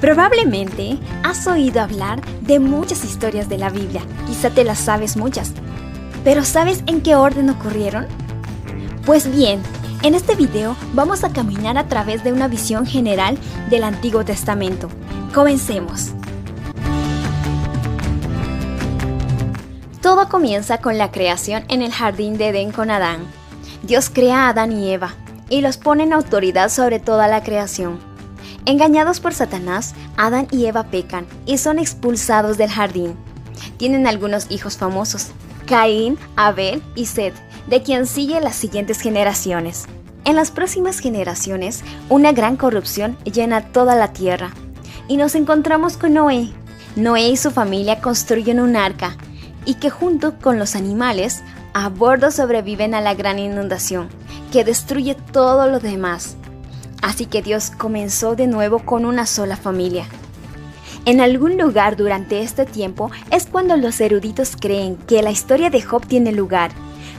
Probablemente has oído hablar de muchas historias de la Biblia, quizá te las sabes muchas, pero ¿sabes en qué orden ocurrieron? Pues bien, en este video vamos a caminar a través de una visión general del Antiguo Testamento. Comencemos. Todo comienza con la creación en el jardín de Edén con Adán. Dios crea a Adán y Eva y los pone en autoridad sobre toda la creación. Engañados por Satanás, Adán y Eva pecan y son expulsados del jardín. Tienen algunos hijos famosos: Caín, Abel y Set, de quien sigue las siguientes generaciones. En las próximas generaciones, una gran corrupción llena toda la tierra. Y nos encontramos con Noé. Noé y su familia construyen un arca, y que junto con los animales, a bordo sobreviven a la gran inundación, que destruye todo lo demás. Así que Dios comenzó de nuevo con una sola familia. En algún lugar durante este tiempo es cuando los eruditos creen que la historia de Job tiene lugar.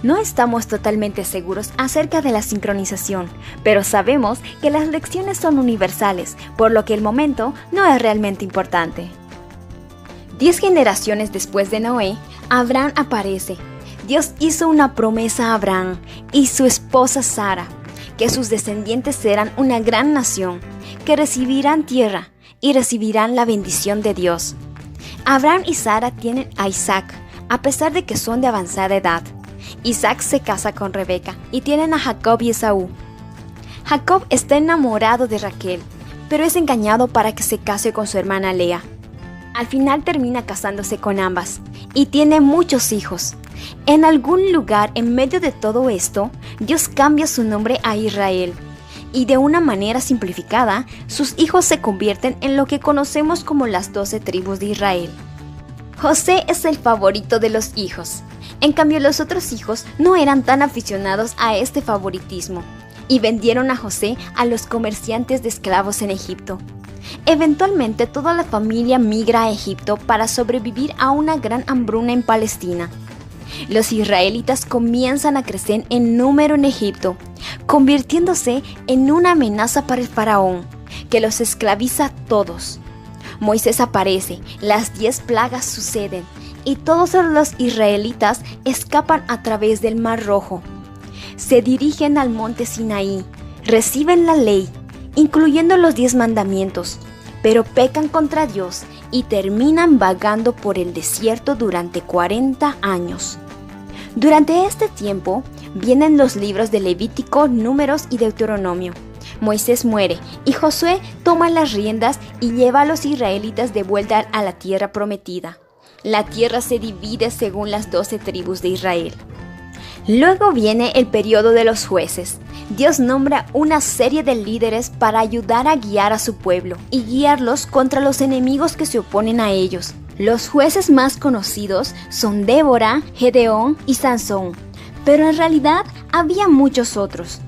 No estamos totalmente seguros acerca de la sincronización, pero sabemos que las lecciones son universales, por lo que el momento no es realmente importante. 10 generaciones después de Noé, Abraham aparece. Dios hizo una promesa a Abraham y su esposa Sara, que sus descendientes serán una gran nación, que recibirán tierra y recibirán la bendición de Dios. Abraham y Sara tienen a Isaac, a pesar de que son de avanzada edad. Isaac se casa con Rebeca y tienen a Jacob y Esaú. Jacob está enamorado de Raquel, pero es engañado para que se case con su hermana Lea. Al final termina casándose con ambas y tiene muchos hijos. En algún lugar en medio de todo esto, Dios cambia su nombre a Israel, y de una manera simplificada, sus hijos se convierten en lo que conocemos como las 12 tribus de Israel. José es el favorito de los hijos. En cambio, los otros hijos no eran tan aficionados a este favoritismo, y vendieron a José a los comerciantes de esclavos en Egipto. Eventualmente, toda la familia migra a Egipto para sobrevivir a una gran hambruna en Palestina. Los israelitas comienzan a crecer en número en Egipto, convirtiéndose en una amenaza para el faraón, que los esclaviza a todos. Moisés aparece, las 10 plagas suceden, y todos los israelitas escapan a través del Mar Rojo. Se dirigen al monte Sinaí, reciben la ley, incluyendo los 10 mandamientos, pero pecan contra Dios y terminan vagando por el desierto durante 40 años. Durante este tiempo vienen los libros de Levítico, Números y Deuteronomio. Moisés muere y Josué toma las riendas y lleva a los israelitas de vuelta a la tierra prometida. La tierra se divide según las 12 tribus de Israel. Luego viene el periodo de los jueces. Dios nombra una serie de líderes para ayudar a guiar a su pueblo y guiarlos contra los enemigos que se oponen a ellos. Los jueces más conocidos son Débora, Gedeón y Sansón, pero en realidad había muchos otros.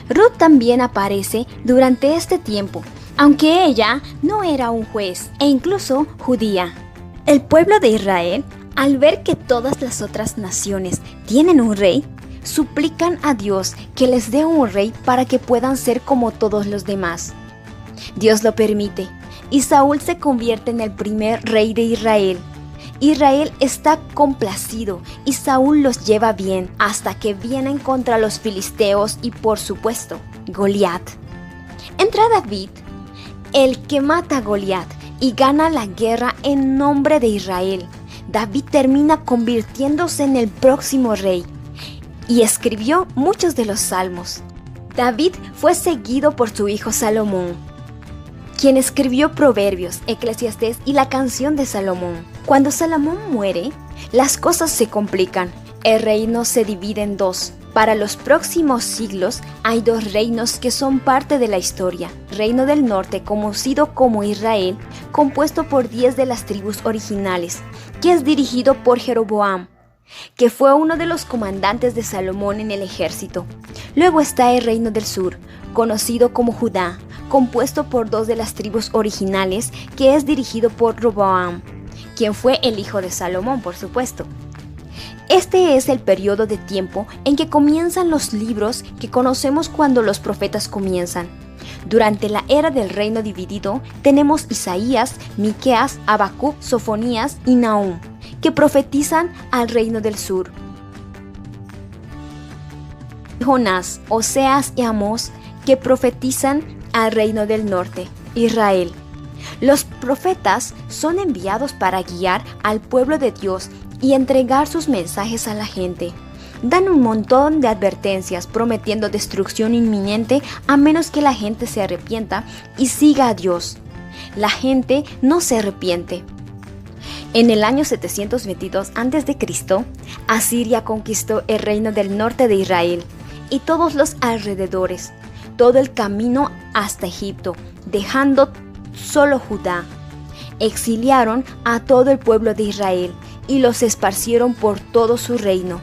Ruth también aparece durante este tiempo, aunque ella no era un juez e incluso judía. El pueblo de Israel, al ver que todas las otras naciones tienen un rey, suplican a Dios que les dé un rey para que puedan ser como todos los demás. Dios lo permite, y Saúl se convierte en el primer rey de Israel. Israel está complacido y Saúl los lleva bien hasta que vienen contra los filisteos y, por supuesto, Goliat. Entra David, el que mata a Goliat, y gana la guerra en nombre de Israel. David termina convirtiéndose en el próximo rey y escribió muchos de los salmos. David fue seguido por su hijo Salomón, quien escribió Proverbios, Eclesiastés y la canción de Salomón. Cuando Salomón muere, las cosas se complican. El reino se divide en 2. Para los próximos siglos hay 2 reinos que son parte de la historia. Reino del Norte, conocido como Israel, compuesto por 10 de las tribus originales, que es dirigido por Jeroboam, que fue uno de los comandantes de Salomón en el ejército. Luego está el Reino del Sur, conocido como Judá, compuesto por 2 de las tribus originales, que es dirigido por Roboam, quien fue el hijo de Salomón, por supuesto. Este es el periodo de tiempo en que comienzan los libros que conocemos cuando los profetas comienzan. Durante la era del reino dividido, tenemos Isaías, Miqueas, Habacuc, Sofonías y Nahum, que profetizan al reino del sur. Jonás, Oseas y Amós, que profetizan al reino del norte, Israel. Los profetas son enviados para guiar al pueblo de Dios y entregar sus mensajes a la gente. Dan un montón de advertencias prometiendo destrucción inminente a menos que la gente se arrepienta y siga a Dios. La gente no se arrepiente. En el año 722 a.C., Asiria conquistó el reino del norte de Israel y todos los alrededores, todo el camino hasta Egipto, dejando solo Judá. Exiliaron a todo el pueblo de Israel y los esparcieron por todo su reino,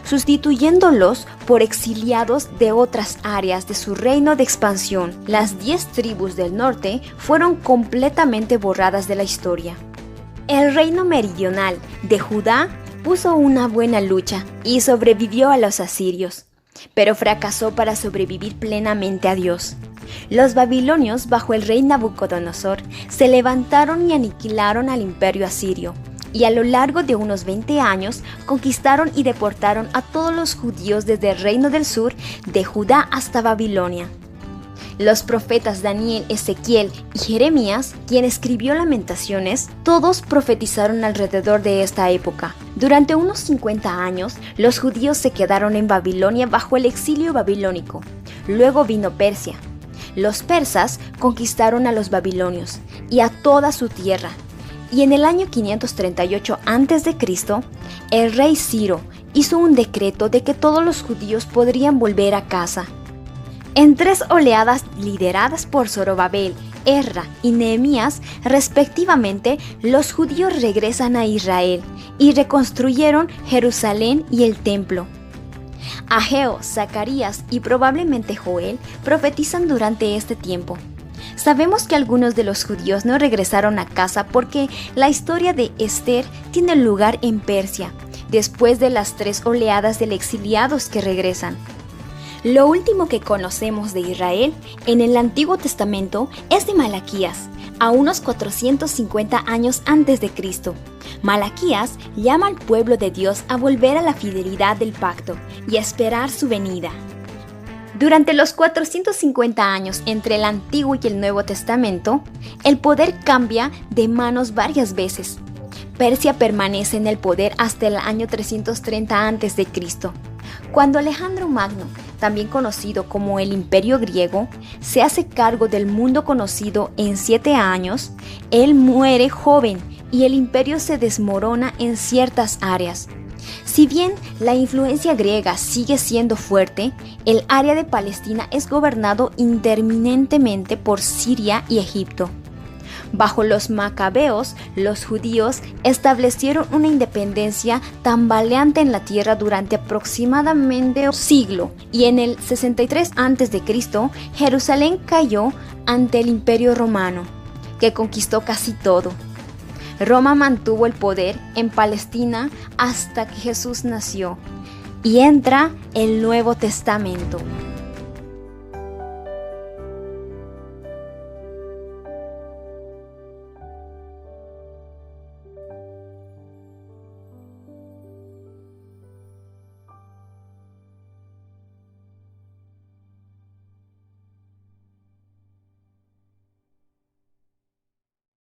sustituyéndolos por exiliados de otras áreas de su reino de expansión. Las 10 tribus del norte fueron completamente borradas de la historia. El reino meridional de Judá puso una buena lucha y sobrevivió a los asirios, pero fracasó para sobrevivir plenamente a Dios. Los babilonios, bajo el rey Nabucodonosor, se levantaron y aniquilaron al imperio asirio, y a lo largo de unos 20 años conquistaron y deportaron a todos los judíos desde el reino del sur, de Judá hasta Babilonia. Los profetas Daniel, Ezequiel y Jeremías, quien escribió Lamentaciones, todos profetizaron alrededor de esta época. Durante unos 50 años, los judíos se quedaron en Babilonia bajo el exilio babilónico. Luego vino Persia. Los persas conquistaron a los babilonios y a toda su tierra. Y en el año 538 a.C., el rey Ciro hizo un decreto de que todos los judíos podrían volver a casa. En 3 oleadas lideradas por Zorobabel, Ezra y Nehemías, respectivamente, los judíos regresan a Israel y reconstruyeron Jerusalén y el templo. Ageo, Zacarías y probablemente Joel profetizan durante este tiempo. Sabemos que algunos de los judíos no regresaron a casa porque la historia de Esther tiene lugar en Persia, después de las 3 oleadas de exiliados que regresan. Lo último que conocemos de Israel en el Antiguo Testamento es de Malaquías, a unos 450 años antes de Cristo. Malaquías llama al pueblo de Dios a volver a la fidelidad del pacto y a esperar su venida. Durante los 450 años entre el Antiguo y el Nuevo Testamento, el poder cambia de manos varias veces. Persia permanece en el poder hasta el año 330 a.C. Cuando Alejandro Magno, también conocido como el Imperio Griego, se hace cargo del mundo conocido en 7 años, él muere joven y el imperio se desmorona en ciertas áreas. Si bien la influencia griega sigue siendo fuerte, el área de Palestina es gobernado interminentemente por Siria y Egipto. Bajo los macabeos, los judíos establecieron una independencia tambaleante en la tierra durante aproximadamente un siglo, y en el 63 a.C., Jerusalén cayó ante el Imperio Romano, que conquistó casi todo. Roma mantuvo el poder en Palestina hasta que Jesús nació, y entra el Nuevo Testamento.